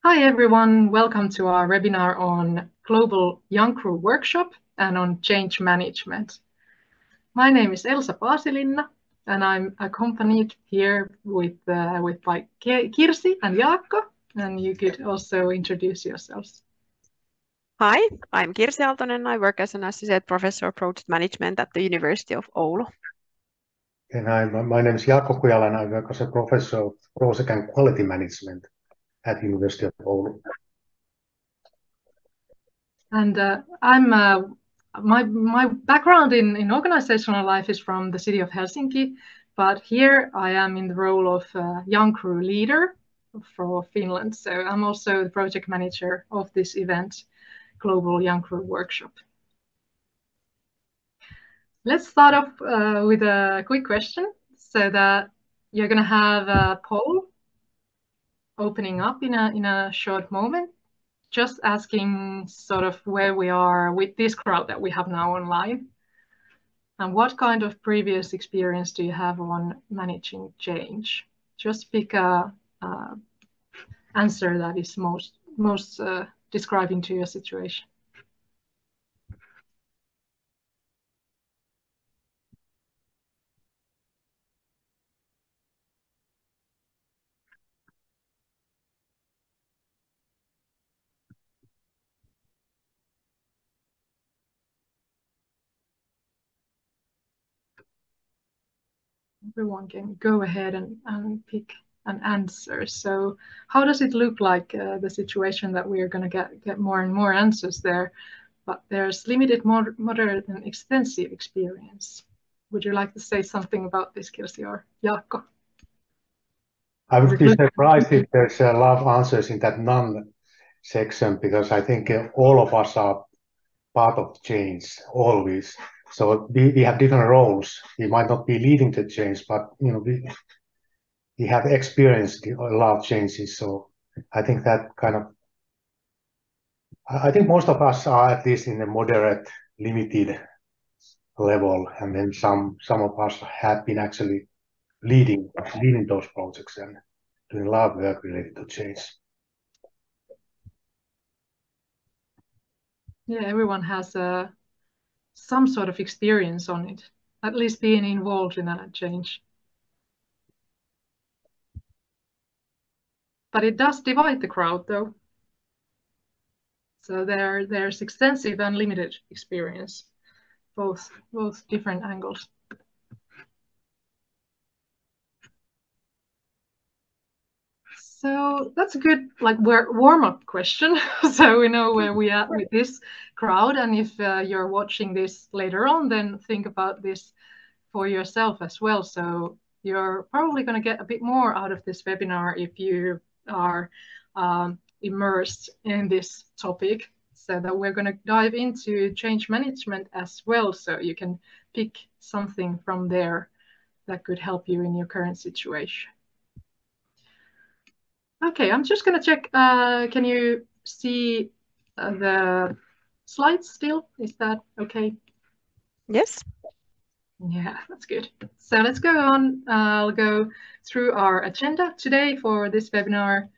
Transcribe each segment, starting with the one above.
Hi everyone, welcome to our webinar on Global Young Crew Workshop and on change management. My name is Elsa Paasilinna and I'm accompanied here with by Kirsi and Jaakko, and you could also introduce yourselves. Hi, I'm Kirsi Aaltonen. I work as an associate professor of project management at the University of Oulu. And my name is Jaakko Kujala and I work as a professor of project and quality management at the University of Oulu. And my background in organizational life is from the city of Helsinki, but here I am in the role of Young Crew leader for Finland. So I'm also the project manager of this event, Global Young Crew Workshop. Let's start off with a quick question, so that you're going to have a poll opening up in a short moment, just asking sort of where we are with this crowd that we have now online. And what kind of previous experience do you have on managing change? Just pick a answer that is most describing to your situation. Everyone can go ahead and pick an answer. So how does it look like, the situation that we are going to get more and more answers there, but there's limited, moderate and extensive experience? Would you like to say something about this, Kirsi or Jaakko? I would be surprised if there's a lot of answers in that none section, because I think all of us are part of change always. So we have different roles. We might not be leading the change, but we have experienced a lot of changes. So I think that I think most of us are at least in a moderate, limited level, and then some of us have been actually leading those projects and doing a lot of work related to change. Yeah, everyone has some sort of experience on it, at least being involved in a change. But it does divide the crowd, though. So there's extensive and limited experience, both different angles. So that's a good warm-up question. So we know where we are with this crowd, and if you're watching this later on, then think about this for yourself as well. So you're probably going to get a bit more out of this webinar if you are immersed in this topic. So that we're going to dive into change management as well, so you can pick something from there that could help you in your current situation. Okay, I'm just going to check. Can you see the slides still? Is that okay? Yes. Yeah, that's good. So let's go on. I'll go through our agenda today for this webinar.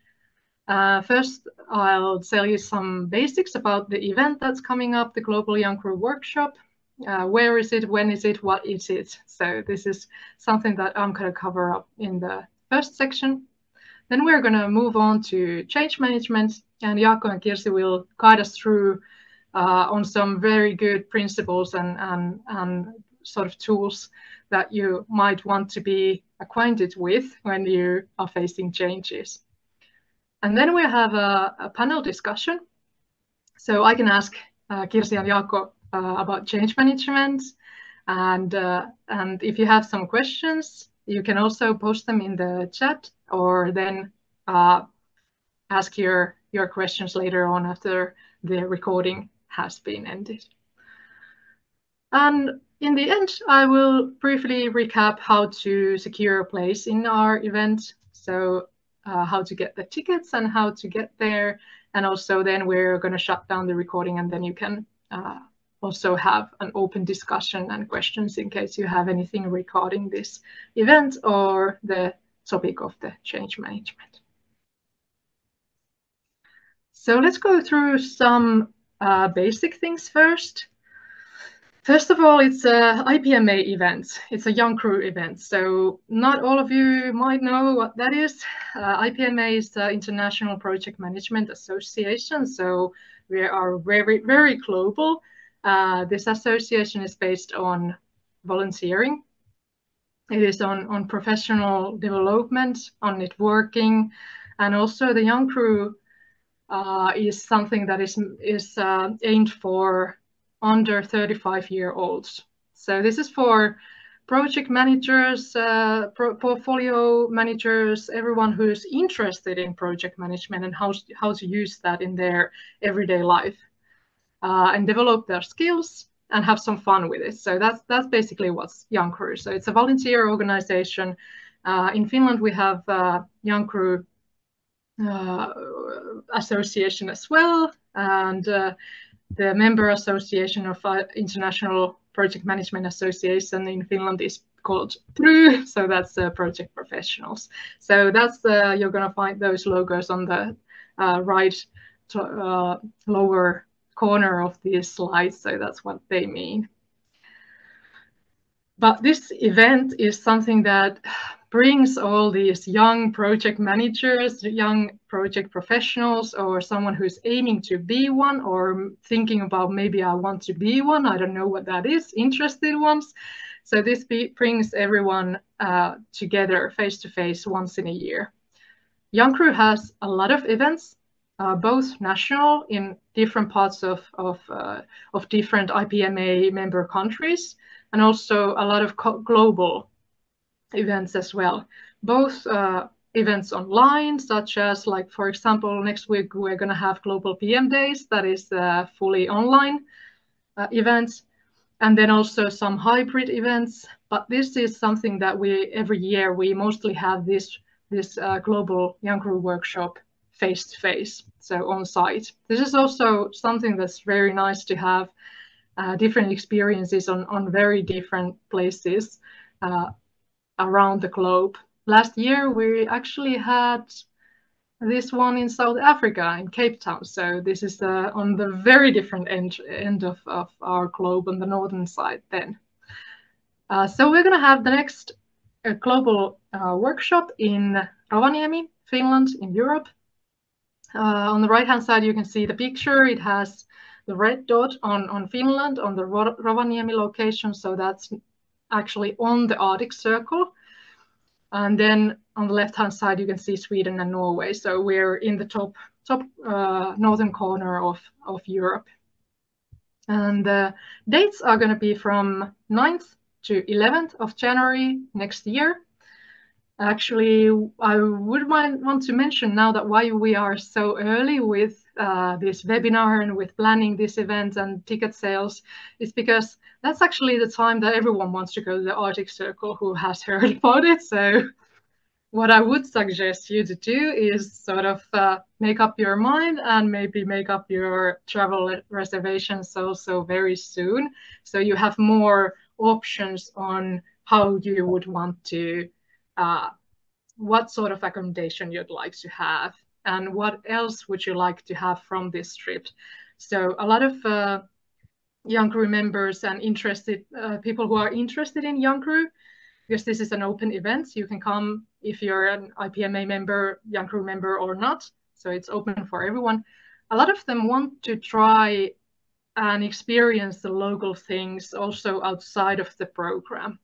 First, I'll tell you some basics about the event that's coming up, the Global Young Crew Workshop. Where is it? When is it? What is it? So this is something that I'm going to cover up in the first section. Then we're going to move on to change management, and Jaakko and Kirsi will guide us through on some very good principles and sort of tools that you might want to be acquainted with when you are facing changes. And then we have a panel discussion. So I can ask Kirsi and Jaakko about change management, and if you have some questions, you can also post them in the chat, or then ask your questions later on after the recording has been ended. And in the end, I will briefly recap how to secure a place in our event. So how to get the tickets and how to get there. And also then we're going to shut down the recording, and then you can also have an open discussion and questions in case you have anything regarding this event or the topic of the change management. So let's go through some basic things first. First of all, it's a IPMA event. It's a Young Crew event. So not all of you might know what that is. IPMA is the International Project Management Association. So we are very, very global. This association is based on volunteering. It is on professional development, on networking, and also the Young Crew is something that is aimed for under 35-year-olds. So this is for project managers, portfolio managers, everyone who's interested in project management and how to use that in their everyday life and develop their skills and have some fun with it. So that's basically what's Young Crew. So it's a volunteer organization. In Finland, we have Young Crew association as well, and the member association of International Project Management Association in Finland is called PRY, so that's Project Professionals. So that's you're going to find those logos on the right lower corner of these slides, so that's what they mean. But this event is something that brings all these young project managers, young project professionals, or someone who's aiming to be one or thinking about maybe I want to be one, I don't know what that is, interested ones. So this brings everyone together face to face once in a year. Young Crew has a lot of events, both national in different parts of different IPMA member countries, and also a lot of global events as well. Both events online, such as, like, for example, next week we're going to have Global PM Days, that is fully online events, and then also some hybrid events. But this is something that every year we mostly have this Global Young Crew workshop face-to-face, so on site. This is also something that's very nice to have different experiences on very different places around the globe. Last year, we actually had this one in South Africa, in Cape Town. So this is on the very different end of our globe, on the northern side then. So we're going to have the next global workshop in Rovaniemi, Finland, in Europe. On the right-hand side, you can see the picture. It has the red dot on Finland, on the Rovaniemi location. So that's actually on the Arctic Circle. And then on the left-hand side, you can see Sweden and Norway. So we're in the top northern corner of Europe. And the dates are going to be from 9th to 11th of January next year. Actually, I would want to mention now that why we are so early with this webinar and with planning this event and ticket sales is because that's actually the time that everyone wants to go to the Arctic Circle who has heard about it. So what I would suggest you to do is sort of make up your mind and maybe make up your travel reservations also very soon. So you have more options on how you would want to what sort of accommodation you'd like to have and what else would you like to have from this trip. So a lot of Young Crew members and interested people who are interested in Young Crew, because this is an open event, you can come if you're an IPMA member, Young Crew member or not. So it's open for everyone. A lot of them want to try and experience the local things also outside of the program.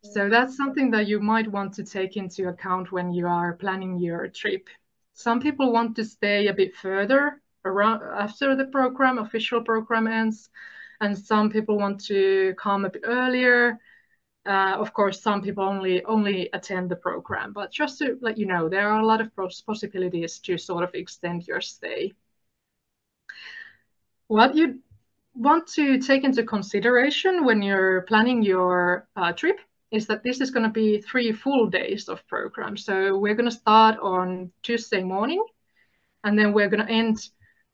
So that's something that you might want to take into account when you are planning your trip. Some people want to stay a bit further around after the official program ends, and some people want to come a bit earlier. Of course, some people only attend the program, but just to let you know, there are a lot of possibilities to sort of extend your stay. What you want to take into consideration when you're planning your trip is that this is going to be 3 full days of program. So we're going to start on Tuesday morning, and then we're going to end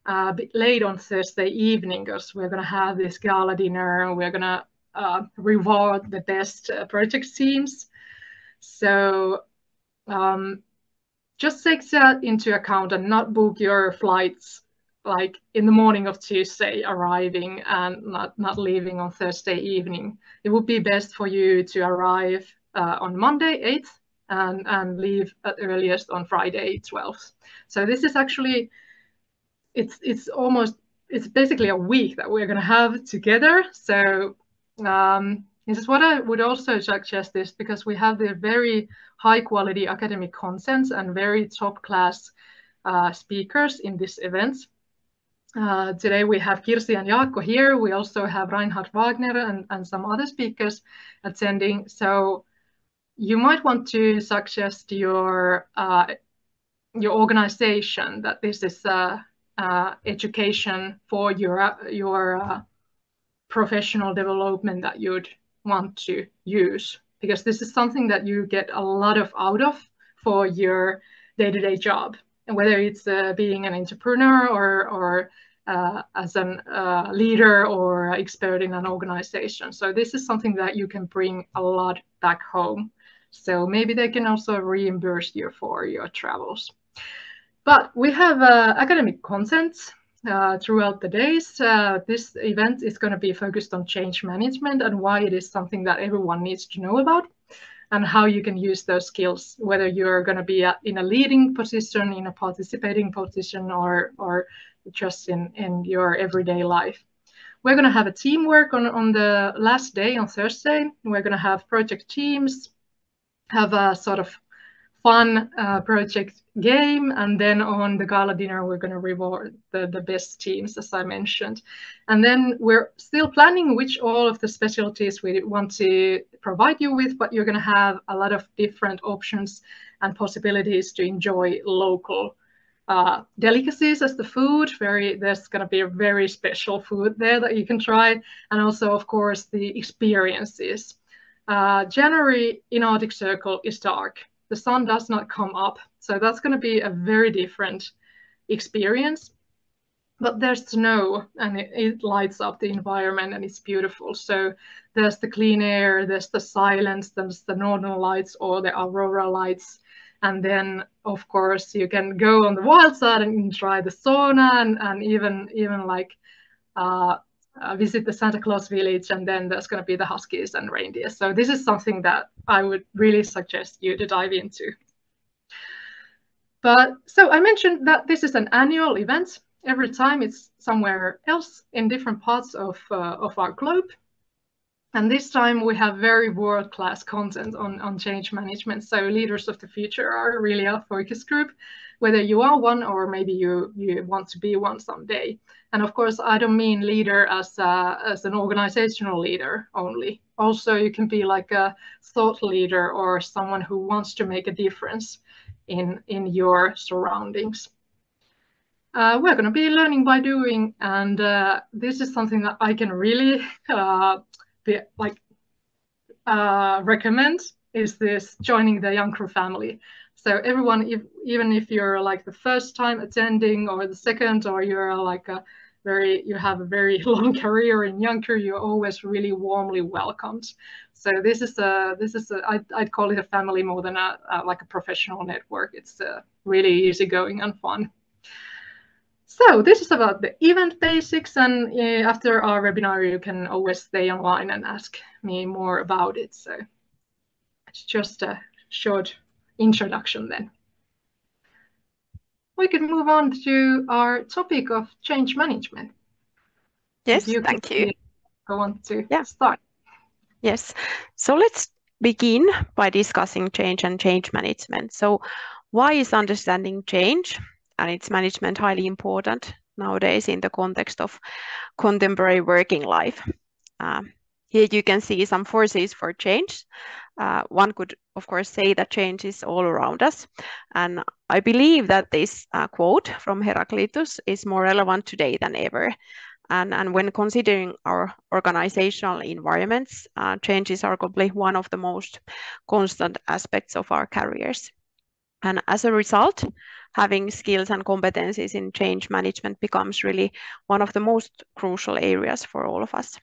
a bit late on Thursday evening, because we're going to have this gala dinner, and we're going to reward the best project teams. So just take that into account and not book your flights like in the morning of Tuesday arriving and not leaving on Thursday evening. It would be best for you to arrive on Monday 8th and leave at earliest on Friday 12th. So this is actually, it's basically a week that we're going to have together. So this is what I would also suggest this, because we have the very high quality academic content and very top class speakers in this event. Today we have Kirsi and Jaakko here. We also have Reinhard Wagner and some other speakers attending. So you might want to suggest your organization that this is education for your professional development that you'd want to use, because this is something that you get a lot out of for your day-to-day job, and whether it's being an entrepreneur or as a leader or expert in an organization. So this is something that you can bring a lot back home. So maybe they can also reimburse you for your travels. But we have academic content throughout the days. This event is going to be focused on change management and why it is something that everyone needs to know about, and how you can use those skills, whether you're going to be in a leading position, in a participating position, or just in your everyday life. We're going to have a teamwork on the last day on Thursday. We're going to have project teams, have a sort of fun project game, and then on the gala dinner we're going to reward the best teams, as I mentioned. And then we're still planning which all of the specialties we want to provide you with, but you're going to have a lot of different options and possibilities to enjoy local delicacies as the food. There's going to be a very special food there that you can try, and also of course the experiences. January in Arctic Circle is dark. The sun does not come up. So that's going to be a very different experience. But there's snow and it lights up the environment and it's beautiful. So there's the clean air, there's the silence, there's the northern lights or the aurora lights. And then, of course, you can go on the wild side and try the sauna and even like visit the Santa Claus village, and then there's going to be the huskies and reindeer. So this is something that I would really suggest you to dive into. But so I mentioned that this is an annual event. Every time it's somewhere else in different parts of our globe. And this time we have very world-class content on change management. So leaders of the future are really our focus group, whether you are one or maybe you want to be one someday. And of course, I don't mean leader as an organizational leader only. Also, you can be like a thought leader or someone who wants to make a difference in your surroundings. We're going to be learning by doing, and this is something that I can really recommend, is this joining the Young Crew family. So everyone, even if you're like the first time attending or the second, or you're like you have a very long career in Young Crew, you're always really warmly welcomed. So this is I'd call it a family more than like a professional network. It's really easygoing and fun. So this is about the event basics, and after our webinar you can always stay online and ask me more about it. So it's just a short introduction then. We can move on to our topic of change management. Yes, thank you. I want to start. Yes, so let's begin by discussing change and change management. So why is understanding change and its management highly important nowadays in the context of contemporary working life? Here you can see some forces for change. One could, of course, say that change is all around us. And I believe that this quote from Heraclitus is more relevant today than ever. And when considering our organizational environments, change is arguably one of the most constant aspects of our careers. And as a result, having skills and competencies in change management becomes really one of the most crucial areas for all of us.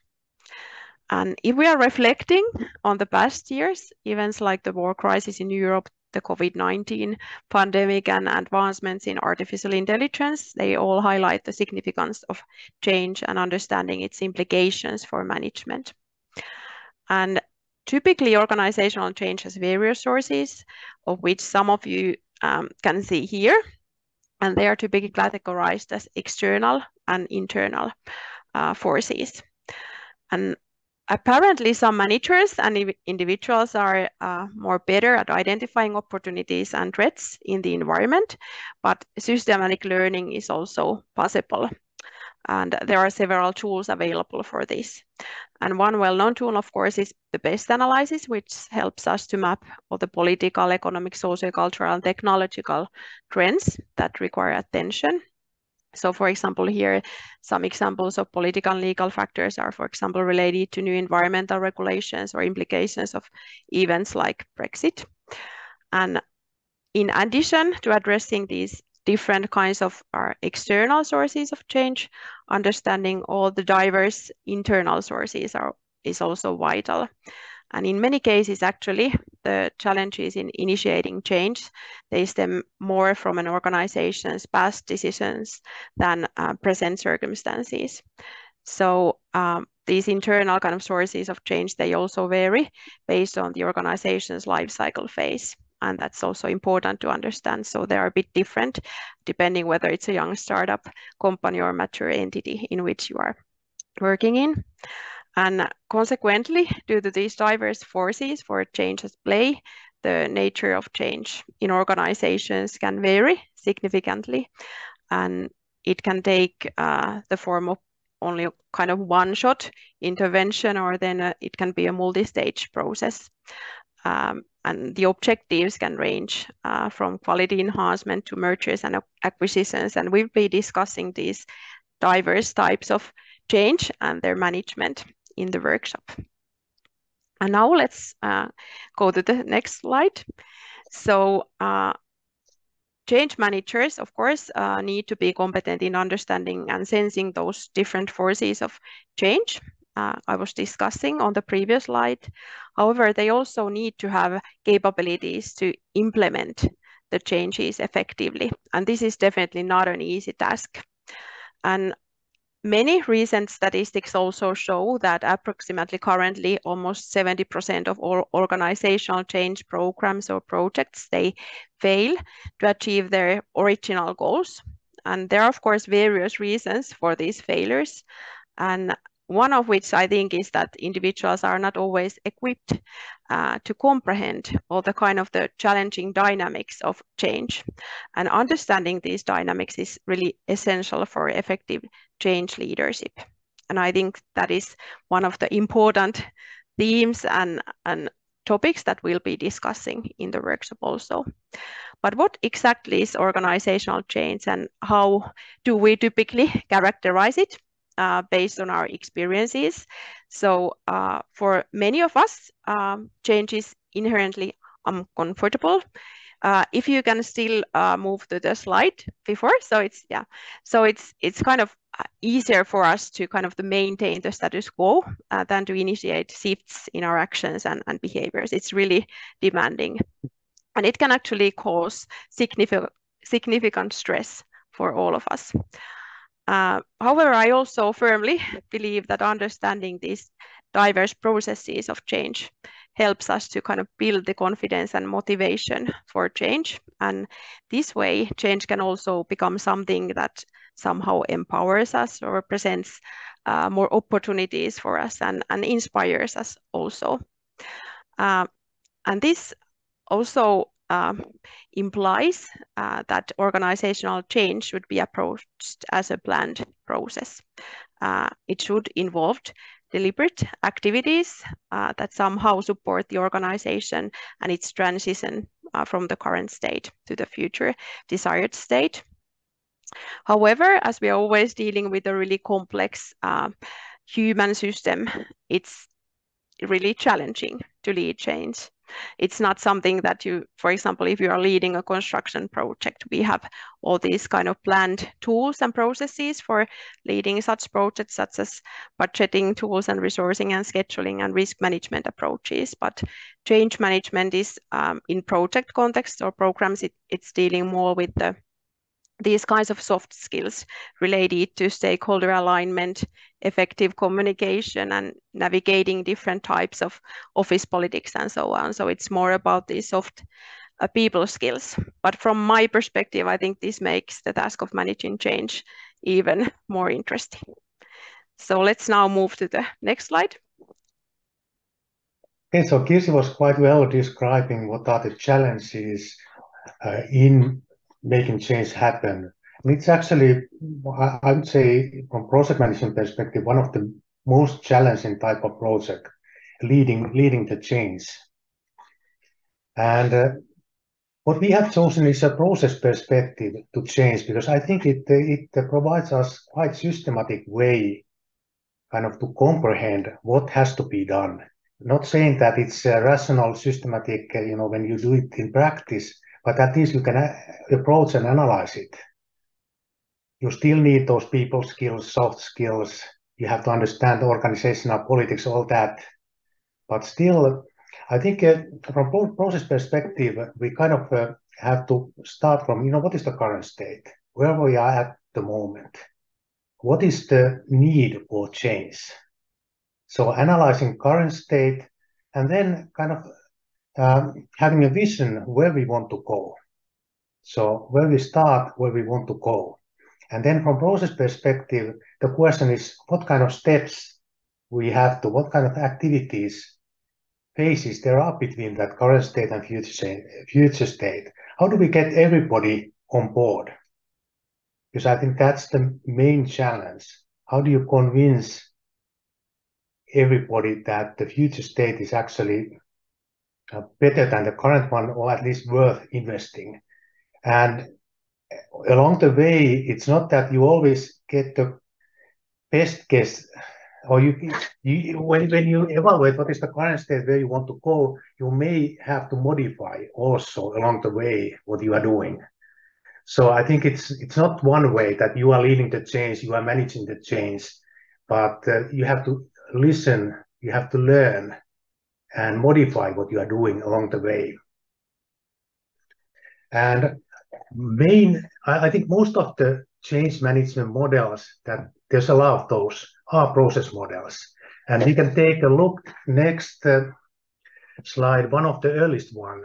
And if we are reflecting on the past years, events like the war crisis in Europe the COVID-19 pandemic and advancements in artificial intelligence, they all highlight the significance of change and understanding its implications for management. And typically, organizational change has various sources, of which some of you can see here, and they are typically categorized as external and internal forces. And apparently, some managers and individuals are more better at identifying opportunities and threats in the environment, but systematic learning is also possible. And there are several tools available for this. And one well-known tool, of course, is the best analysis, which helps us to map all the political, economic, socio-cultural, and technological trends that require attention. So, for example, here, some examples of political and legal factors are, for example, related to new environmental regulations or implications of events like Brexit. And in addition to addressing these different kinds of external sources of change, understanding all the diverse internal sources is also vital. And in many cases, actually, the challenges in initiating change, they stem more from an organization's past decisions than present circumstances. So these internal kind of sources of change, they also vary based on the organization's life cycle phase. And that's also important to understand. So they are a bit different depending whether it's a young startup company or mature entity in which you are working in. And consequently, due to these diverse forces for change at play, the nature of change in organizations can vary significantly. And it can take the form of only kind of one-shot intervention, or then it can be a multi-stage process. And the objectives can range from quality enhancement to mergers and acquisitions. And we'll be discussing these diverse types of change and their management in the workshop. And now let's go to the next slide. So change managers, of course, need to be competent in understanding and sensing those different forces of change I was discussing on the previous slide. However, they also need to have capabilities to implement the changes effectively. And this is definitely not an easy task. And many recent statistics also show that approximately currently almost 70% of all organizational change programs or projects, they fail to achieve their original goals. And there are, of course, various reasons for these failures. And one of which I think is that individuals are not always equipped to comprehend all the kind of the challenging dynamics of change. And understanding these dynamics is really essential for effective change leadership. And I think that is one of the important themes and topics that we'll be discussing in the workshop also. But what exactly is organizational change and how do we typically characterize it? Based on our experiences. So for many of us, change is inherently uncomfortable. If you can still move to the slide before, so it's kind of easier for us to kind of maintain the status quo than to initiate shifts in our actions and behaviors. It's really demanding, and it can actually cause significant stress for all of us. However, I also firmly believe that understanding these diverse processes of change helps us to kind of build the confidence and motivation for change. And this way, change can also become something that somehow empowers us or presents more opportunities for us and inspires us also. And this also implies that organizational change should be approached as a planned process. It should involve deliberate activities that somehow support the organization and its transition from the current state to the future desired state. However, as we are always dealing with a really complex human system, it's really challenging to lead change. It's not something that you, for example, if you are leading a construction project, we have all these kind of planned tools and processes for leading such projects, such as budgeting tools and resourcing and scheduling and risk management approaches. But change management is in project context or programs, it's dealing more with these kinds of soft skills related to stakeholder alignment, effective communication, and navigating different types of office politics and so on. So it's more about these soft people skills. But from my perspective, I think this makes the task of managing change even more interesting. So let's now move to the next slide. Okay, so Kirsi was quite well describing what are the challenges in making change happen. And it's actually, I would say, from project management perspective, one of the most challenging type of project, leading the change. And what we have chosen is a process perspective to change, because I think it provides us quite systematic way kind of to comprehend what has to be done. Not saying that it's rational, systematic, when you do it in practice, but at least you can approach and analyze it. You still need those people skills, soft skills. You have to understand organizational politics, all that. But still, I think from process perspective, we kind of have to start from, what is the current state? Where we are at the moment? What is the need for change? So analyzing current state and then kind of having a vision where we want to go. So where we start, where we want to go. And then from process perspective, the question is what kind of steps we have to, what kind of activities, phases there are between that current state and future state. How do we get everybody on board? Because I think that's the main challenge. How do you convince everybody that the future state is actually better than the current one, or at least worth investing? And along the way, it's not that you always get the best guess, or when you evaluate what is the current state where you want to go, you may have to modify also along the way what you are doing. So I think it's not one way that you are leading the change, you are managing the change, but you have to listen, you have to learn and modify what you are doing along the way. And I think most of the change management models, that there's a lot of those, are process models. And we can take a look next slide, one of the earliest one.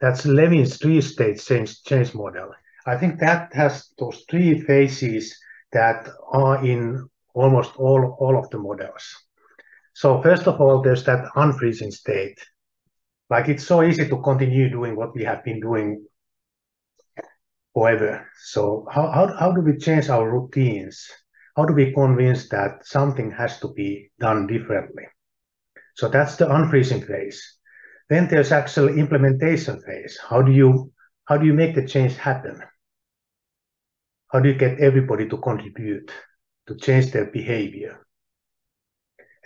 That's Levin's three-stage change model. I think that has those three phases that are in almost all of the models. So first of all, there's that unfreezing state. Like it's so easy to continue doing what we have been doing forever. So how do we change our routines? How do we convince that something has to be done differently? So that's the unfreezing phase. Then there's actual implementation phase. How do you make the change happen? How do you get everybody to contribute, to change their behavior?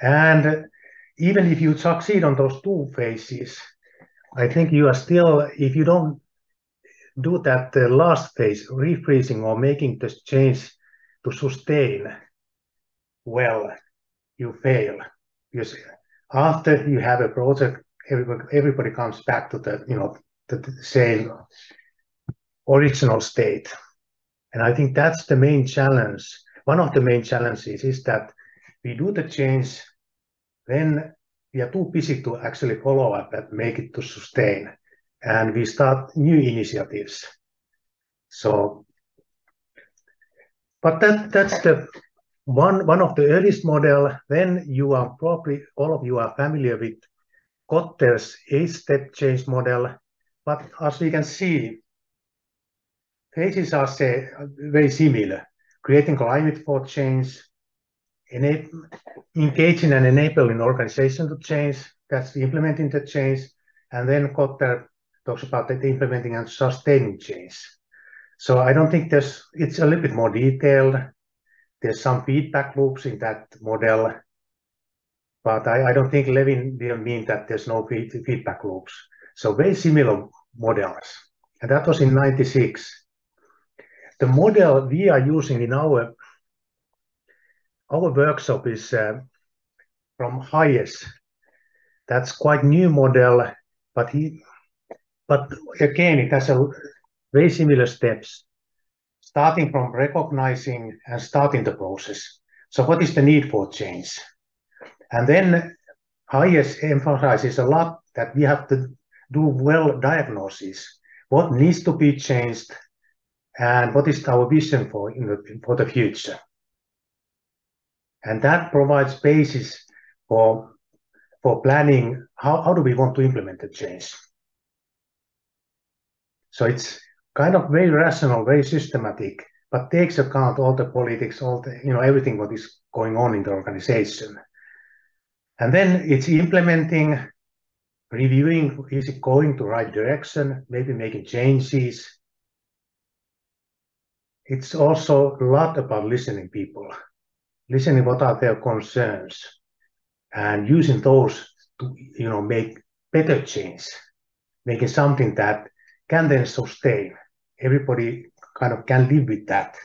And even if you succeed on those two phases, I think you are still, if you don't do that last phase, refreezing or making the change to sustain, well, you fail. Because after you have a project, everybody comes back to the same original state. And I think that's the main challenge. One of the main challenges is that we do the change, then we are too busy to actually follow up and make it to sustain. And we start new initiatives. So, but that's the one of the earliest model. Then you are probably, all of you are familiar with Kotter's 8-step change model. But as we can see, phases are very similar. Creating climate for change, engaging and enabling organization to change, that's implementing the change. And then Kotter talks about the implementing and sustaining change. So I don't think it's a little bit more detailed. There's some feedback loops in that model, but I don't think Levin will mean that there's no feedback loops. So very similar models. And that was in 96. The model we are using in our workshop is from Hayes. That's quite new model, but again, it has a very similar steps, starting from recognizing and starting the process. So what is the need for change? And then Hayes emphasizes a lot that we have to do well diagnosis. What needs to be changed and what is our vision for the future? And that provides basis for planning how do we want to implement the change. So it's kind of very rational, very systematic, but takes account all the politics, all the everything what is going on in the organization. And then it's implementing, reviewing, is it going to the right direction, maybe making changes. It's also a lot about listening people, listening what are their concerns, and using those to make better change, making something that can then sustain. Everybody kind of can live with that.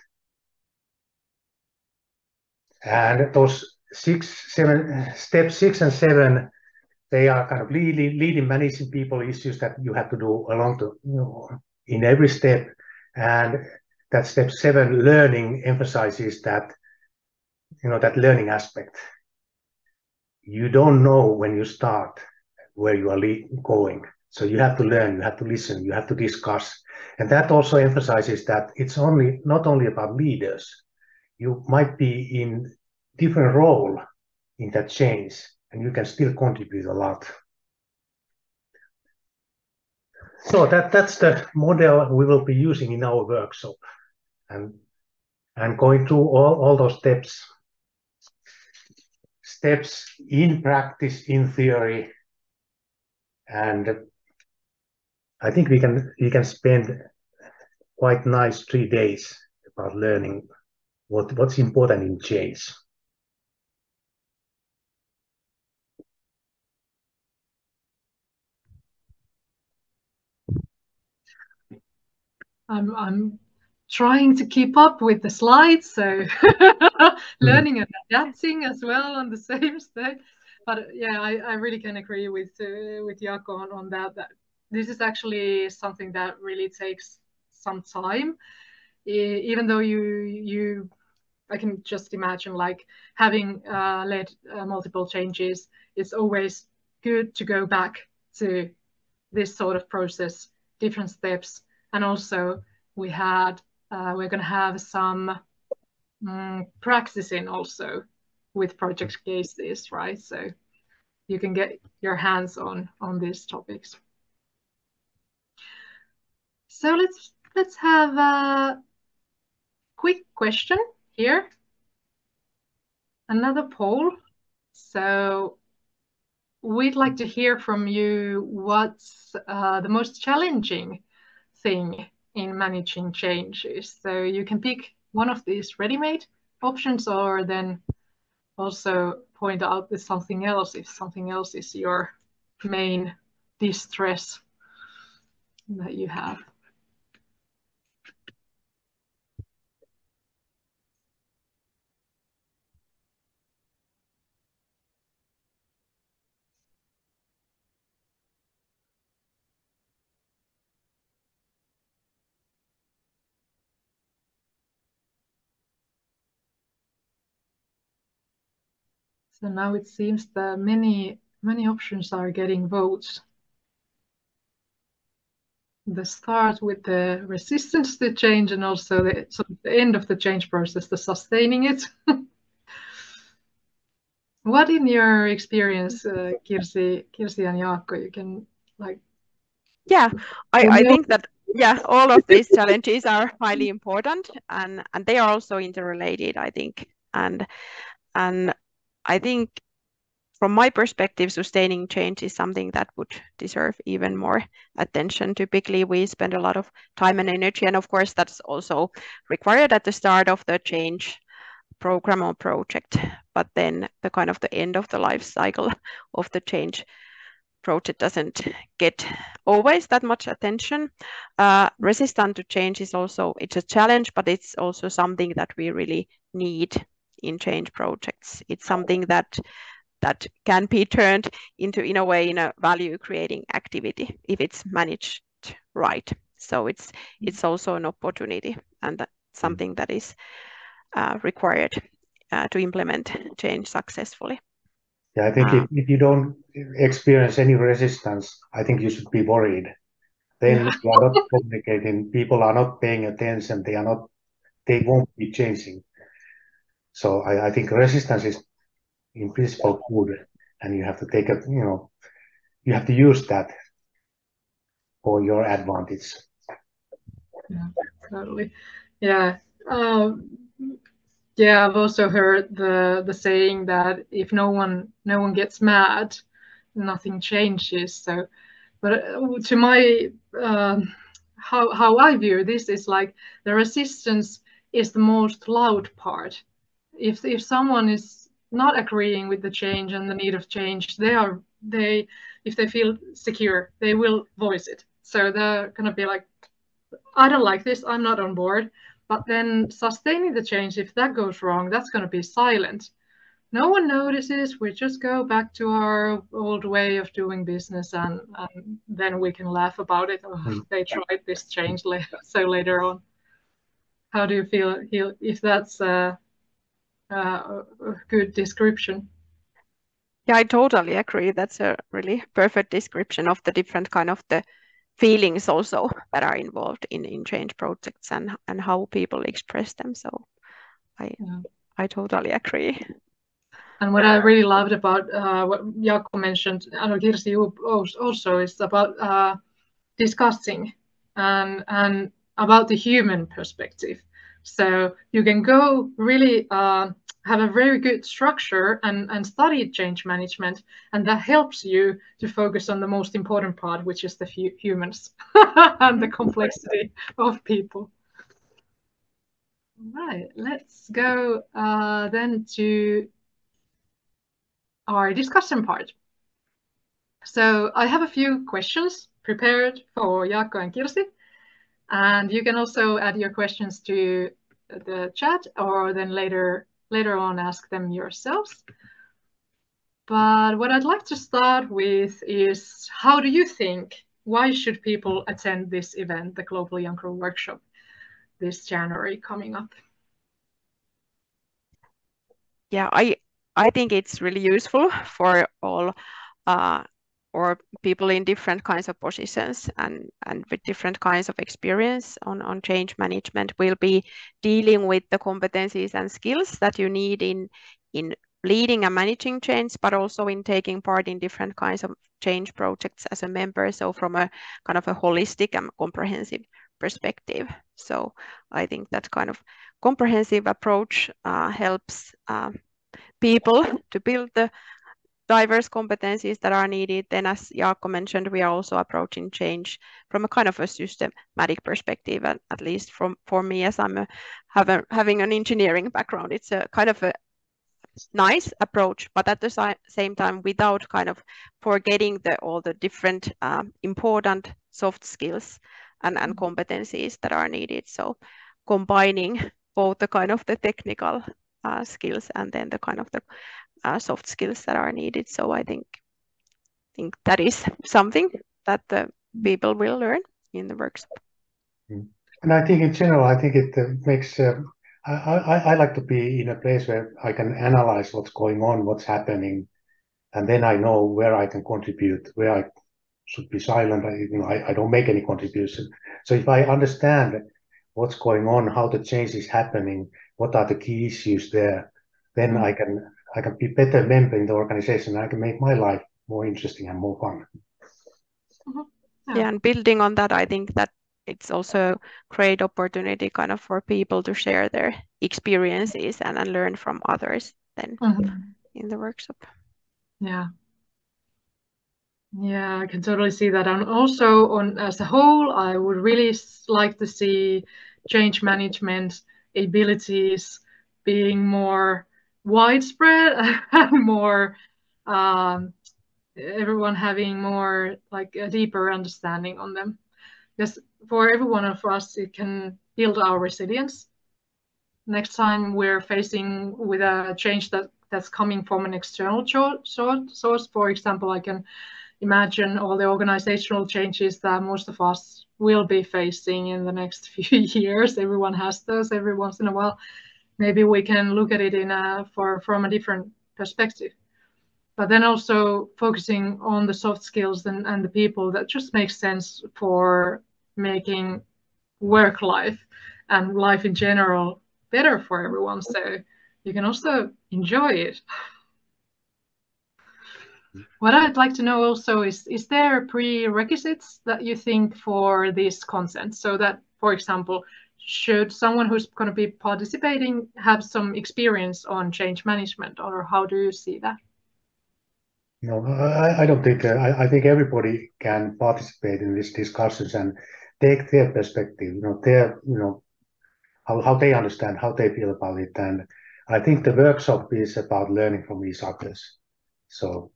And those steps 6 and 7, they are kind of leading managing people issues that you have to do along the in every step. And that step 7 learning emphasizes that that learning aspect. You don't know when you start where you are going. So you have to learn, you have to listen, you have to discuss. And that also emphasizes that it's not only about leaders. You might be in different role in that change, and you can still contribute a lot. So that's the model we will be using in our workshop, and going through all those steps in practice, in theory, and I think we can spend quite nice 3 days about learning what's important in change. I'm trying to keep up with the slides, so learning and adapting as well on the same stage. But yeah, I really can agree with Jaakko on that this is actually something that really takes some time. Even though I can just imagine like having led multiple changes, it's always good to go back to this sort of process, different steps. And also we're going to have some practicing also with project cases, right? So you can get your hands on these topics. So let's have a quick question here. Another poll. So we'd like to hear from you what's the most challenging thing in managing changes. So you can pick one of these ready-made options, or then also point out with something else if something else is your main distress that you have. So now it seems that many options are getting votes. The start with the resistance to change, and also the end of the change process, the sustaining it. What in your experience, Kirsi and Jaakko, you can like? Yeah, I think that all of these challenges are highly important, and they are also interrelated, I think. And I think from my perspective, sustaining change is something that would deserve even more attention. Typically, we spend a lot of time and energy, and of course, that's also required at the start of the change program or project. But then the kind of the end of the life cycle of the change project doesn't get always that much attention. Resistance to change is also, it's a challenge, but it's also something that we really need in change projects. It's something that that can be turned into, in a way, in a value creating activity if it's managed right. So it's also an opportunity, and that's something that is required to implement change successfully. Yeah, I think if you don't experience any resistance, I think you should be worried. Then you are not communicating, people are not paying attention, they won't be changing. So I think resistance is in principle good, and you have to take you have to use that for your advantage. Yeah, totally. Yeah. Yeah, I've also heard the saying that if no one gets mad, nothing changes. So, but to my how I view this is like the resistance is the most loud part. If someone is not agreeing with the change and the need of change, if they feel secure, they will voice it. So they're gonna be like, I don't like this, I'm not on board. But then sustaining the change, if that goes wrong, that's going to be silent. No one notices. We just go back to our old way of doing business, and then we can laugh about it. Oh, they tried this change so later on. How do you feel if that's a good description? Yeah, I totally agree. That's a really perfect description of the different kind of the feelings also that are involved in change projects and how people express them. So I totally agree. And what I really loved about what Jaakko mentioned, and Kirsi, you also, is about discussing and about the human perspective. So you can go really have a very good structure and study change management, and that helps you to focus on the most important part, which is the humans and the complexity of people. All right, let's go then to our discussion part. So I have a few questions prepared for Jaakko and Kirsi, and you can also add your questions to the chat, or then later on ask them yourselves. But what I'd like to start with is, how do you think, why should people attend this event, the Global Young Crew Workshop, this January coming up? Yeah, I think it's really useful for all or people in different kinds of positions and with different kinds of experience on change management. Will be dealing with the competencies and skills that you need in leading and managing change, but also in taking part in different kinds of change projects as a member. So from a kind of a holistic and comprehensive perspective. So I think that kind of comprehensive approach helps people to build the diverse competencies that are needed. Then, as Jaakko mentioned, we are also approaching change from a kind of a systematic perspective, and at least for me, as I'm having an engineering background, it's a kind of a nice approach, but at the same time, without kind of forgetting all the different important soft skills and competencies that are needed. So combining both the kind of the technical skills and then the kind of the soft skills that are needed. So I think that is something that the people will learn in the workshop. And I think in general, I think it makes, I like to be in a place where I can analyze what's going on, what's happening, and then I know where I can contribute, where I should be silent. I don't make any contribution. So if I understand what's going on, how the change is happening, what are the key issues there, then I can be better member in the organization. I can make my life more interesting and more fun. Yeah, and building on that, I think that it's also a great opportunity kind of for people to share their experiences and learn from others then in the workshop. Yeah. Yeah, I can totally see that. And also as a whole, I would really like to see change management abilities being more widespread and more everyone having more like a deeper understanding on them. Because for every one of us, it can build our resilience. Next time we're facing with a change that that's coming from an external source. For example, I can imagine all the organizational changes that most of us will be facing in the next few years. Everyone has those every once in a while. Maybe we can look at it from a different perspective. But then also focusing on the soft skills and the people that just makes sense for making work life and life in general better for everyone, so you can also enjoy it. What I'd like to know also is there prerequisites that you think for this consent, so that, for example, should someone who's going to be participating have some experience on change management, or how do you see that? No, I don't think. I think everybody can participate in these discussions and take their perspective. How they understand, how they feel about it, and I think the workshop is about learning from each others. So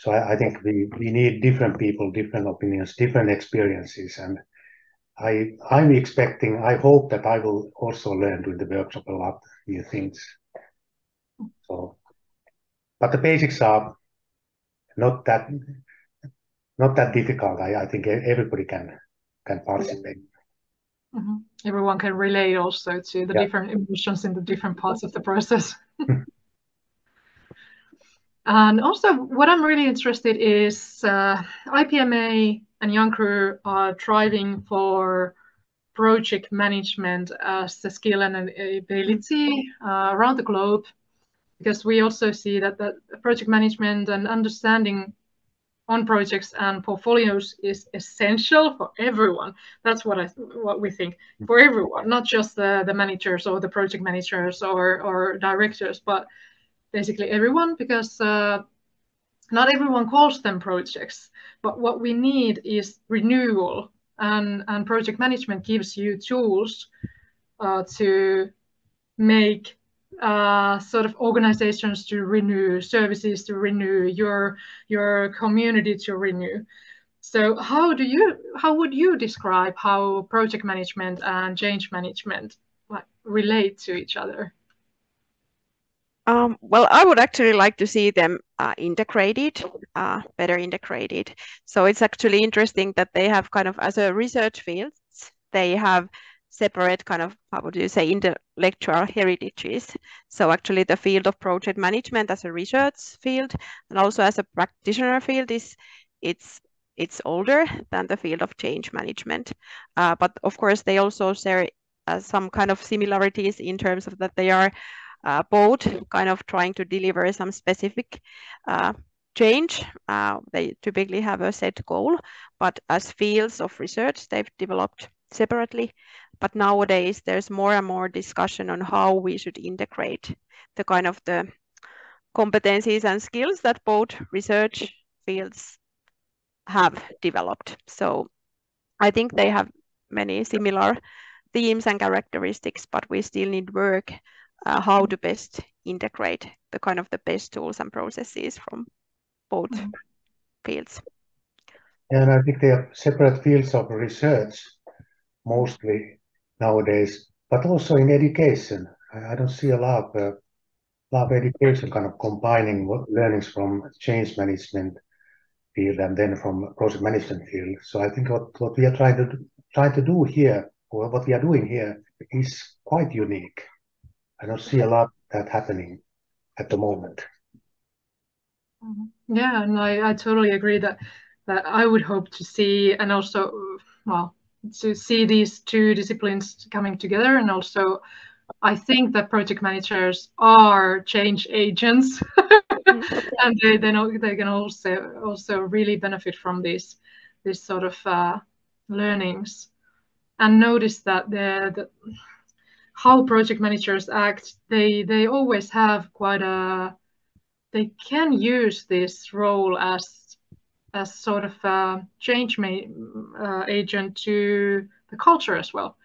I think we need different people, different opinions, different experiences, and I hope that I will also learn during the workshop a lot new things. So, but the basics are not that difficult. I think everybody can participate. Mm-hmm. Everyone can relate also to the different emotions in the different parts of the process. And also, what I'm really interested is IPMA and Young Crew are driving for project management as a skill and an ability around the globe, because we also see that project management and understanding on projects and portfolios is essential for everyone. That's what we think, for everyone, not just the managers or the project managers or directors, but basically everyone, because not everyone calls them projects, but what we need is renewal, and project management gives you tools to make sort of organizations to renew, services to renew, your community to renew. So how would you describe how project management and change management relate to each other? Well, I would actually like to see them integrated, better integrated. So it's actually interesting that they have kind of, as a research field, they have separate kind of, how would you say, intellectual heritages. So actually the field of project management as a research field and also as a practitioner field it's older than the field of change management. But of course they also share some kind of similarities in terms of that they are both kind of trying to deliver some specific change. They typically have a set goal, but as fields of research, they've developed separately. But nowadays, there's more and more discussion on how we should integrate the kind of the competencies and skills that both research fields have developed. So I think they have many similar themes and characteristics, but we still need work how to best integrate the kind of the best tools and processes from both fields. And I think they are separate fields of research mostly nowadays, but also in education. I don't see a lot of education kind of combining learnings from change management field and then from project management field. So I think what we are trying to do here, or what we are doing here, is quite unique. I don't see a lot of that happening at the moment. Yeah, and I totally agree that I would hope to see, and also, well, to see these two disciplines coming together. And also, I think that project managers are change agents, and they can also really benefit from this sort of learnings, and notice that how project managers act. They always have they can use this role as sort of a change agent to the culture as well.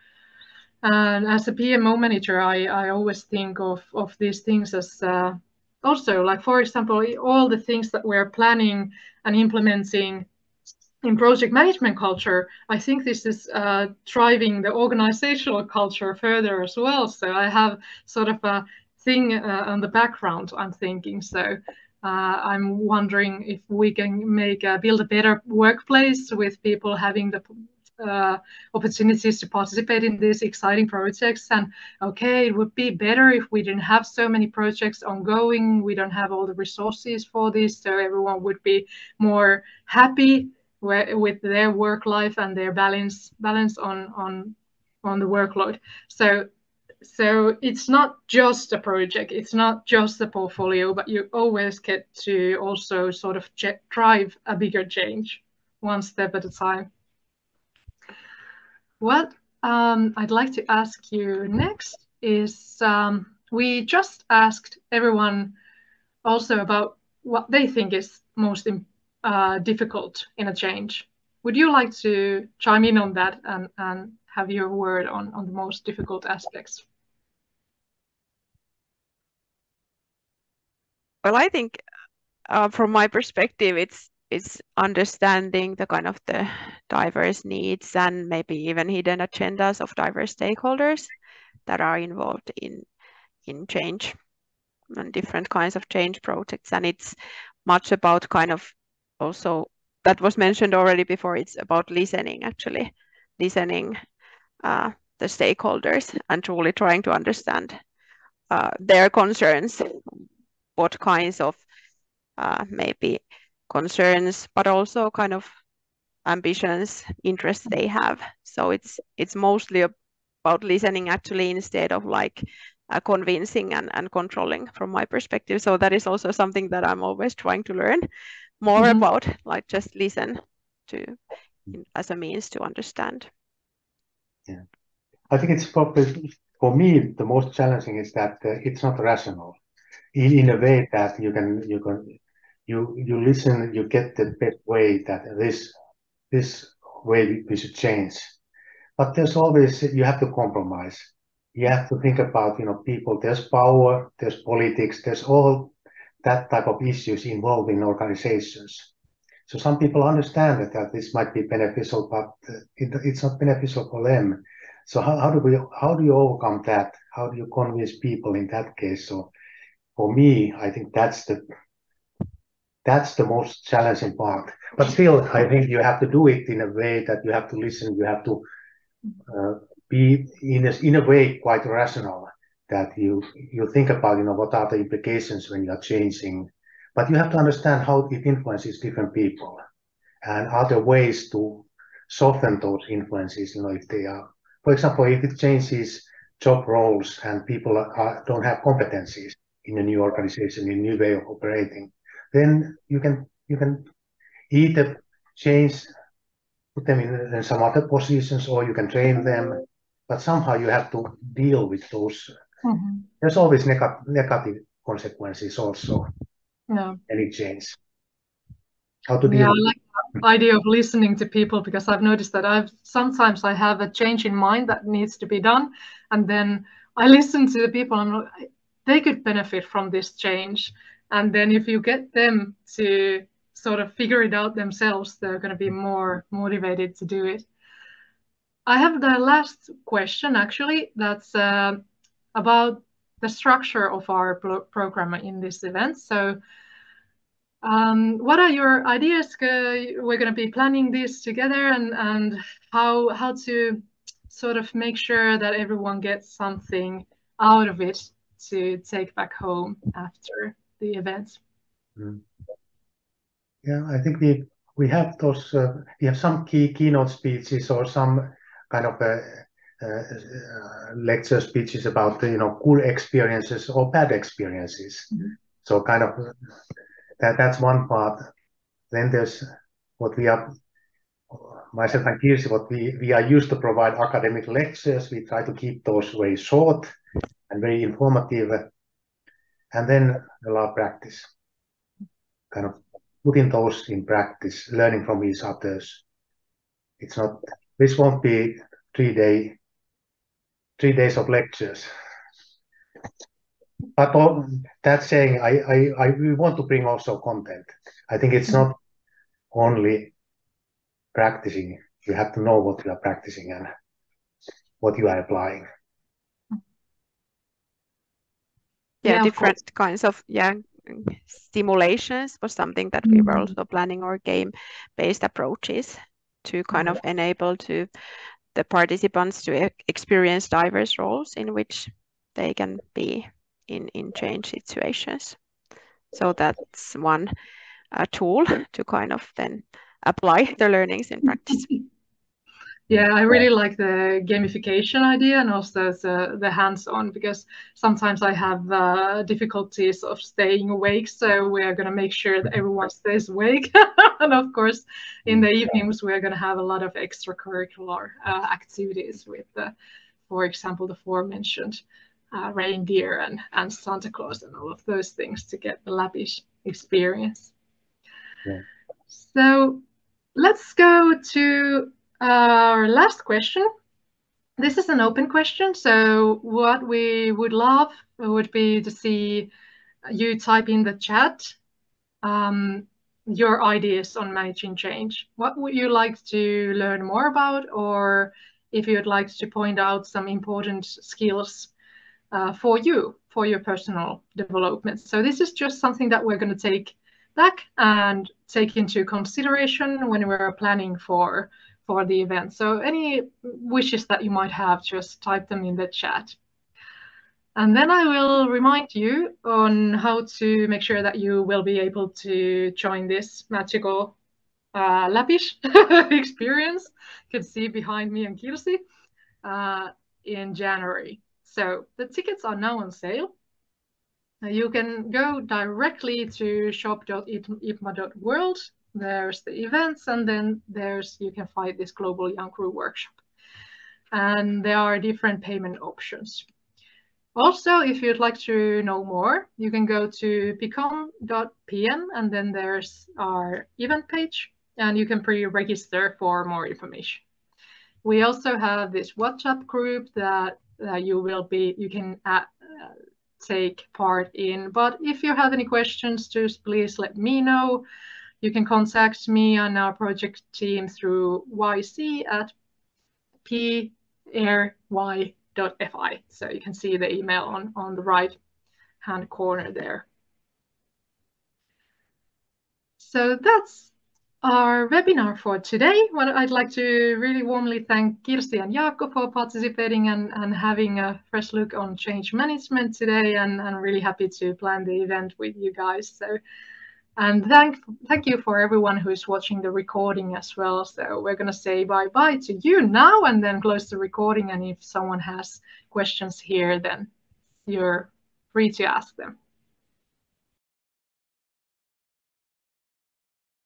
And as a PMO manager, I always think of these things as also, like, for example, all the things that we're planning and implementing in project management culture, I think this is driving the organizational culture further as well. So I have sort of thing on the background, I'm thinking. So I'm wondering if we can build a better workplace with people having the opportunities to participate in these exciting projects. And okay, it would be better if we didn't have so many projects ongoing. We don't have all the resources for this, so everyone would be more happy with their work life and their balance on the workload. So it's not just a project, it's not just a portfolio, but you always get to also sort of drive a bigger change one step at a time. What I'd like to ask you next is we just asked everyone also about what they think is most difficult in a change. Would you like to chime in on that and have your word on the most difficult aspects? Well, I think from my perspective, it's understanding the kind of the diverse needs and maybe even hidden agendas of diverse stakeholders that are involved in change and different kinds of change projects. And it's much about kind of also, that was mentioned already before, it's about listening, actually, listening the stakeholders and truly trying to understand their concerns, what kinds of maybe concerns, but also kind of ambitions, interests they have. So it's mostly about listening, actually, instead of like convincing and controlling, from my perspective. So that is also something that I'm always trying to learn more about, like just listen to as a means to understand. Yeah, I think it's probably, for me, the most challenging is that it's not rational in a way that you listen, you get the best way that this way we should change. But there's always, you have to compromise. You have to think about, people, there's power, there's politics, there's all that type of issues involved in organizations. So some people understand that this might be beneficial, but it's not beneficial for them. So how do you overcome that? How do you convince people in that case? So for me, I think that's the most challenging part. But still, I think you have to do it in a way that you have to listen. You have to be in a way quite rational. That you think about what are the implications when you are changing. But you have to understand how it influences different people, and other ways to soften those influences. If they are, for example, if it changes job roles and people don't have competencies in a new organization, in a new way of operating, then you can either change, put them in some other positions, or you can train them. But somehow you have to deal with those. There's always negative consequences also. Any change. How to deal with I like the idea of listening to people, because I've noticed that sometimes I have a change in mind that needs to be done, and then I listen to the people and they could benefit from this change. And then if you get them to sort of figure it out themselves, they're going to be more motivated to do it. I have the last question, actually, that's about the structure of our program in this event. So what are your ideas? We're going to be planning this together, and how to sort of make sure that everyone gets something out of it to take back home after the event. Yeah, I think we have those. We have some keynote speeches or some kind of lecture speeches about good experiences or bad experiences. So kind of that's one part. Then there's what we are, myself and Kirsi, what we are used to provide academic lectures. We try to keep those very short and very informative, and then allow practice, kind of putting those in practice, learning from each others. This won't be 3 days of lectures. But that saying, we want to bring also content. I think it's not only practicing. You have to know what you are practicing and what you are applying. different kinds of simulations was something that we were also planning, or game-based approaches to kind of enable to the participants to experience diverse roles in which they can be in change situations. So that's one tool to kind of then apply the learnings in practice. Yeah, I really like the gamification idea and also the hands-on, because sometimes I have difficulties of staying awake. So we are going to make sure that everyone stays awake. And of course, in the evenings, we are going to have a lot of extracurricular activities with, for example, the aforementioned reindeer and Santa Claus and all of those things to get the Lappish experience. Yeah. So let's go to our last question. This is an open question, so what we would love would be to see you type in the chat your ideas on managing change. What would you like to learn more about, or if you'd like to point out some important skills for your personal development. So this is just something that we're going to take back and take into consideration when we're planning for the event. So any wishes that you might have, just type them in the chat. And then I will remind you on how to make sure that you will be able to join this magical Lappish experience. You can see behind me and Kirsi in January. So the tickets are now on sale. You can go directly to shop.ipma.world. There's the events, and then you can find this Global Young Crew workshop. And there are different payment options. Also, if you'd like to know more, you can go to picom.pm, and then there's our event page, and you can pre-register for more information. We also have this WhatsApp group that you can take part in. But if you have any questions, just please let me know. You can contact me and our project team through yc@pry.fi. So you can see the email on the right-hand corner there. So that's our webinar for today. Well, I'd like to really warmly thank Kirsi and Jaakko for participating and having a fresh look on change management today, and I'm really happy to plan the event with you guys. So, and thank you for everyone who's watching the recording as well. So we're going to say bye-bye to you now and then close the recording. And if someone has questions here, then you're free to ask them.